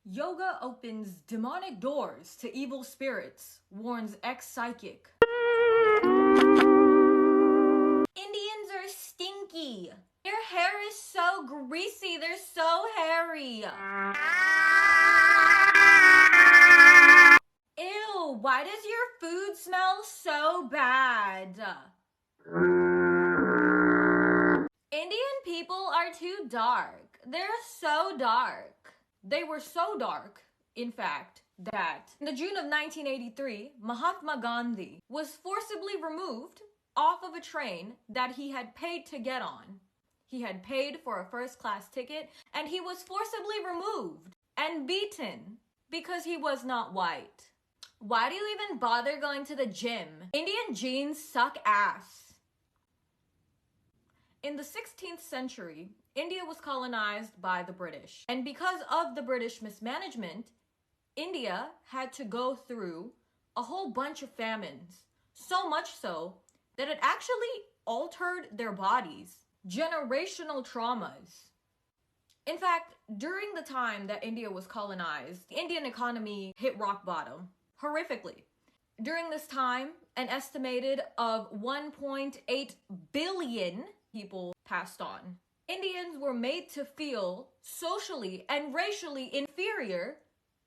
Yoga opens demonic doors to evil spirits, warns ex-psychic. Indians are stinky. Their hair is so greasy, they're so hairy. Ew, why does your food smell so bad? Indian people are too dark. They're so dark. They were so dark, in fact, that in the June of 1983, Mahatma Gandhi was forcibly removed off of a train that he had paid to get on. He had paid for a first-class ticket, and he was forcibly removed and beaten because he was not white. Why do you even bother going to the gym? Indian jeans suck ass. In the 16th century, India was colonized by the British. And because of the British mismanagement, India had to go through a whole bunch of famines. So much so that it actually altered their bodies. Generational traumas. In fact, during the time that India was colonized, the Indian economy hit rock bottom, horrifically. During this time, an estimated of 1.8 billion people passed on. Indians were made to feel socially and racially inferior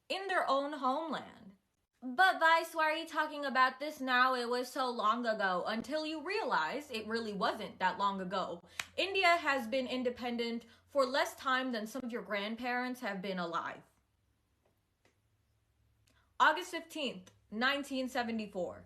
in their own homeland. But Vice, why are you talking about this now? It was so long ago. Until you realize it really wasn't that long ago. India has been independent for less time than some of your grandparents have been alive. August 15th, 1974.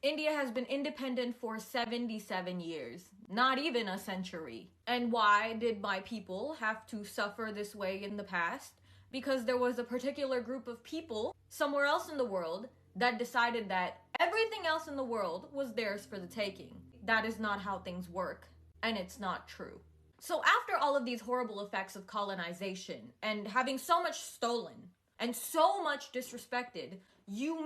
India has been independent for 77 years, not even a century. And why did my people have to suffer this way in the past? Because there was a particular group of people somewhere else in the world that decided that everything else in the world was theirs for the taking. That is not how things work, and it's not true. So after all of these horrible effects of colonization and having so much stolen and so much disrespected, you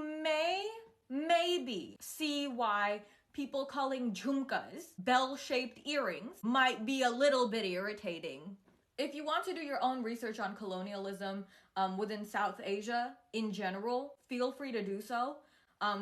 maybe see why people calling jhumkas bell-shaped earrings might be a little bit irritating. If you want to do your own research on colonialism within South Asia in general, feel free to do so.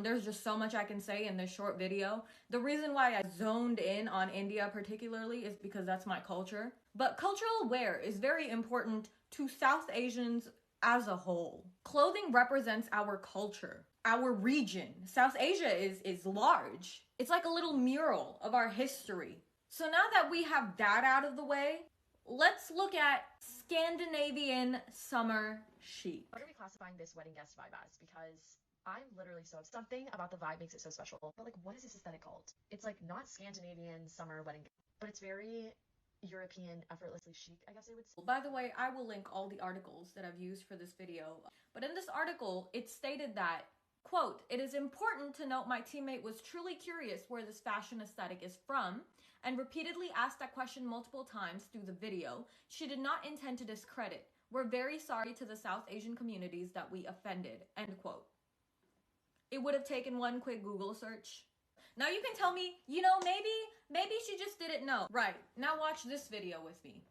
There's just so much I can say in this short video. The reason why I zoned in on India particularly is because that's my culture. But cultural wear is very important to South Asians as a whole. Clothing represents our culture, our region. South Asia is large. It's like a little mural of our history. So now that we have that out of the way, let's look at Scandinavian summer chic. What are we classifying this wedding guest vibe as? Because I'm literally so something about the vibe makes it so special. But like, what is this aesthetic called? It's like not Scandinavian summer wedding, but it's very European, effortlessly chic, I guess I would say. By the way, I will link all the articles that I've used for this video. But in this article, it stated that, quote, "It is important to note my teammate was truly curious where this fashion aesthetic is from and repeatedly asked that question multiple times through the video. She did not intend to discredit. We're very sorry to the South Asian communities that we offended," end quote. It would have taken one quick Google search. Now you can tell me, you know, maybe she just didn't know. Right, now watch this video with me.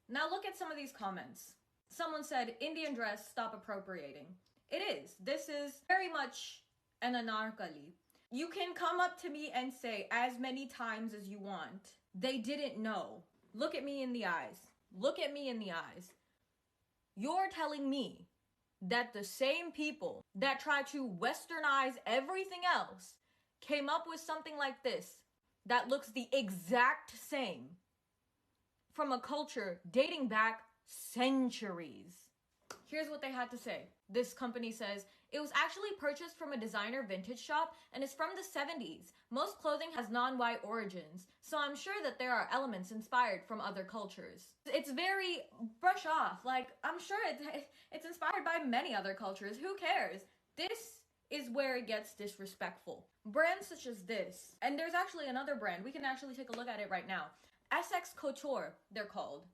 Now look at some of these comments. Someone said, "Indian dress, stop appropriating." It is. This is very much an anarkali. You can come up to me and say as many times as you want, "They didn't know." Look at me in the eyes. Look at me in the eyes. You're telling me that the same people that try to westernize everything else came up with something like this that looks the exact same from a culture dating back centuries. Here's what they had to say. This company says, "It was actually purchased from a designer vintage shop and is from the 70s. Most clothing has non-white origins, so I'm sure that there are elements inspired from other cultures." It's very brush off. Like, I'm sure it's inspired by many other cultures. Who cares? This is where it gets disrespectful. Brands such as this, and there's actually another brand. We can actually take a look at it right now. Essex Couture, they're called.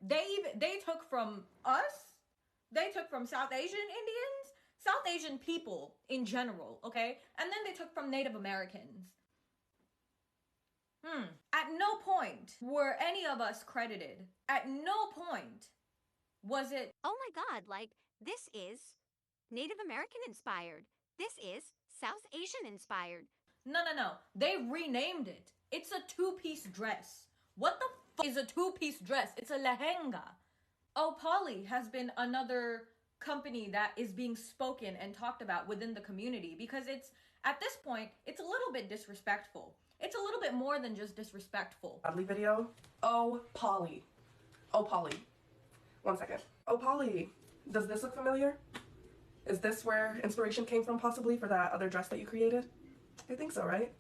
They took from us. They took from South Asian Indians, South Asian people in general, okay? And then they took from Native Americans. At no point were any of us credited. At no point was it, oh my God, like, this is Native American inspired. This is South Asian inspired. no, no, no. They renamed it. It's a two-piece dress. What the is a two-piece dress? It's a lehenga. Oh, Polly has been another company that is being spoken and talked about within the community because it's, at this point, it's a little bit disrespectful. It's a little bit more than just disrespectful. Oddly video. Oh, Polly. Oh, Polly. 1 second. Oh, Polly. Does this look familiar? Is this where inspiration came from possibly for that other dress that you created? I think so, right?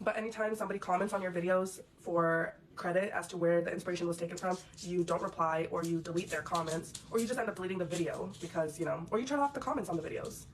But anytime somebody comments on your videos for credit as to where the inspiration was taken from, you don't reply, or you delete their comments, or you just end up deleting the video because, you know, or you turn off the comments on the videos.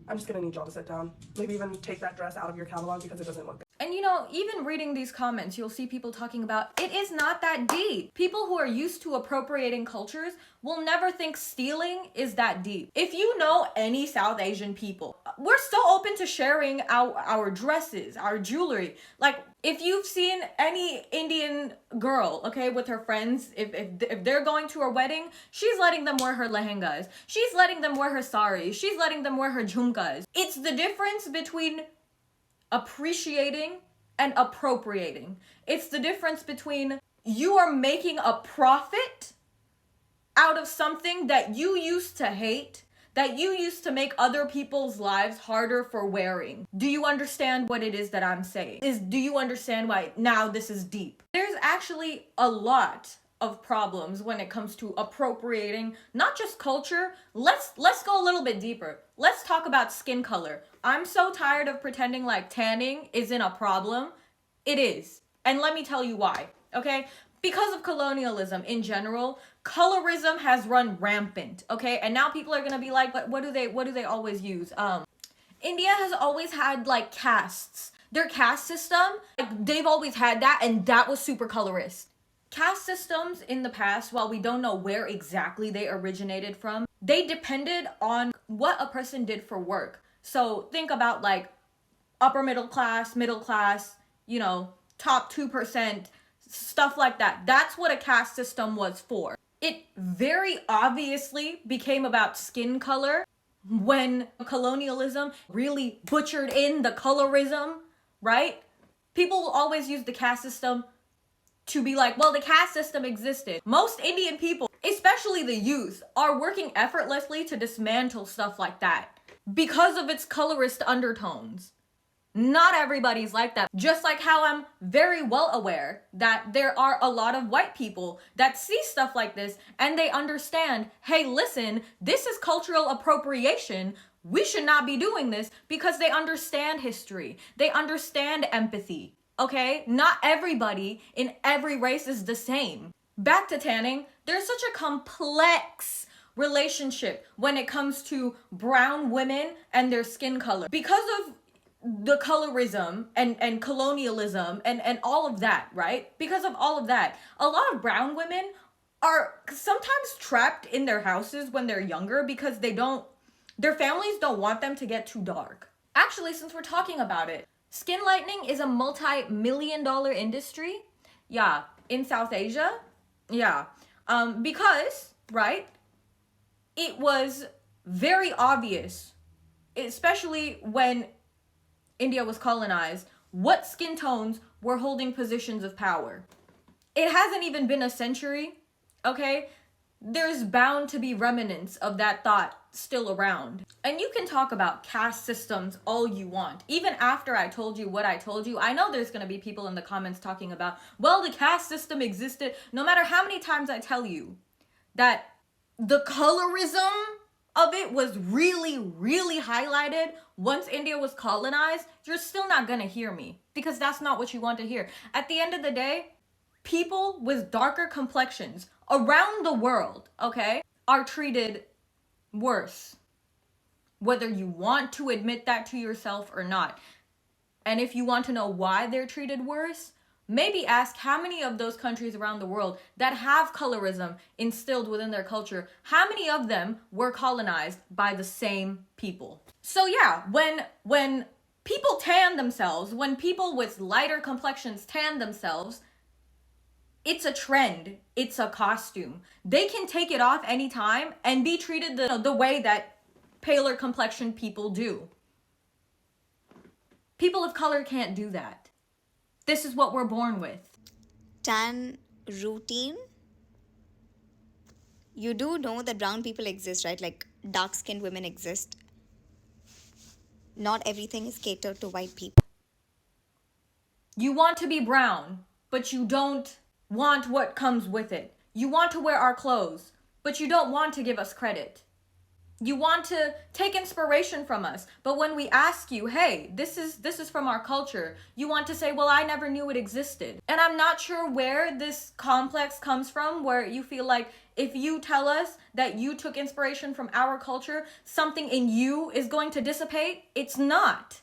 I'm just gonna need y'all to sit down. Maybe even take that dress out of your catalog because it doesn't look good. And you know, even reading these comments, you'll see people talking about, it is not that deep. People who are used to appropriating cultures will never think stealing is that deep. If you know any South Asian people, we're so open to sharing our dresses, our jewelry. Like, if you've seen any Indian girl, okay, with her friends, if they're going to a wedding, she's letting them wear her lehengas. She's letting them wear her saris. She's letting them wear her jhumkas. It's the difference between appreciating and appropriating. It's the difference between you are making a profit out of something that you used to hate, that you used to make other people's lives harder for wearing. Do you understand what it is that I'm saying? Do you understand why now this is deep? There's actually a lot of problems when it comes to appropriating not just culture. Let's go a little bit deeper. Let's talk about skin color. I'm so tired of pretending like tanning isn't a problem. It is. And let me tell you why, okay? Because of colonialism in general, colorism has run rampant, okay? And now people are gonna be like, but what do they always use? India has always had like castes. Their caste system, like, they've always had that, and that was super colorist. Caste systems in the past, while we don't know where exactly they originated from, they depended on what a person did for work. So think about like upper middle class, you know, top 2%, stuff like that. That's what a caste system was for. It very obviously became about skin color when colonialism really butchered in the colorism, right? People will always use the caste system to be like, well, the caste system existed. Most Indian people, especially the youth, are working effortlessly to dismantle stuff like that because of its colorist undertones. Not everybody's like that. Just like how I'm very well aware that there are a lot of white people that see stuff like this and they understand, hey, listen, this is cultural appropriation. We should not be doing this, because they understand history. They understand empathy. Okay, not everybody in every race is the same. Back to tanning, there's such a complex relationship when it comes to brown women and their skin color. Because of the colorism and colonialism and all of that, right? Because of all of that, a lot of brown women are sometimes trapped in their houses when they're younger because their families don't want them to get too dark. Actually, since we're talking about it, skin lightening is a multi-million-dollar industry. Yeah, in South Asia. Yeah. Because, right, it was very obvious, especially when India was colonized, what skin tones were holding positions of power. It hasn't even been a century, okay? There's bound to be remnants of that thought still around. And you can talk about caste systems all you want. Even after I told you what I told you, I know there's going to be people in the comments talking about, well, the caste system existed. No matter how many times I tell you that the colorism of it was really, really highlighted once India was colonized, you're still not going to hear me, because that's not what you want to hear. At the end of the day, people with darker complexions around the world, okay, are treated worse, whether you want to admit that to yourself or not. And if you want to know why they're treated worse, maybe ask how many of those countries around the world that have colorism instilled within their culture, how many of them were colonized by the same people? So yeah, when people tan themselves, when people with lighter complexions tan themselves, it's a trend. It's a costume. They can take it off anytime and be treated the way that paler complexioned people do. People of color can't do that. This is what we're born with. Tan routine. You do know that brown people exist, right? Like dark-skinned women exist. Not everything is catered to white people. You want to be brown, but you don't want what comes with it. You want to wear our clothes, but you don't want to give us credit. You want to take inspiration from us, but when we ask you, hey, this is from our culture, you want to say, well, I never knew it existed. And I'm not sure where this complex comes from, where you feel like if you tell us that you took inspiration from our culture, something in you is going to dissipate. It's not.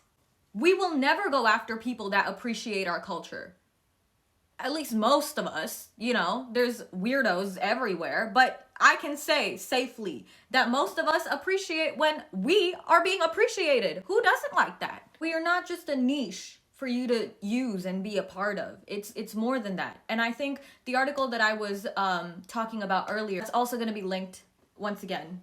We will never go after people that appreciate our culture. At least most of us, there's weirdos everywhere, but I can say safely that most of us appreciate when we are being appreciated. Who doesn't like that? We are not just a niche for you to use and be a part of. It's more than that. And I think the article that I was talking about earlier, it's also going to be linked once again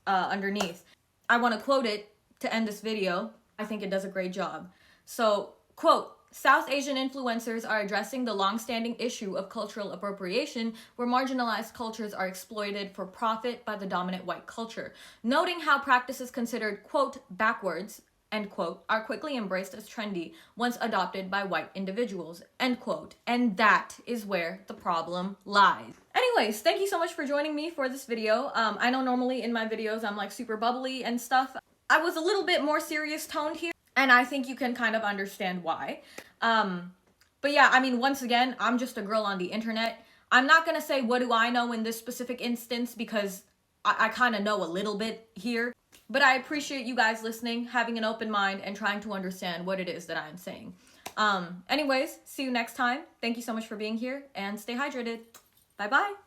underneath. I want to quote it to end this video. I think it does a great job. So, quote, South Asian influencers are addressing the long-standing issue of cultural appropriation, where marginalized cultures are exploited for profit by the dominant white culture, noting how practices considered, quote, backwards, end quote, are quickly embraced as trendy once adopted by white individuals, end quote. And that is where the problem lies. Anyways, thank you so much for joining me for this video. I know normally in my videos I'm like super bubbly and stuff. I was a little bit more serious toned here, and I think you can kind of understand why. But yeah, I mean, once again, I'm just a girl on the internet. I'm not gonna say what do I know in this specific instance because I kind of know a little bit here. But I appreciate you guys listening, having an open mind, and trying to understand what it is that I'm saying. Anyways, see you next time. Thank you so much for being here, and stay hydrated. Bye-bye.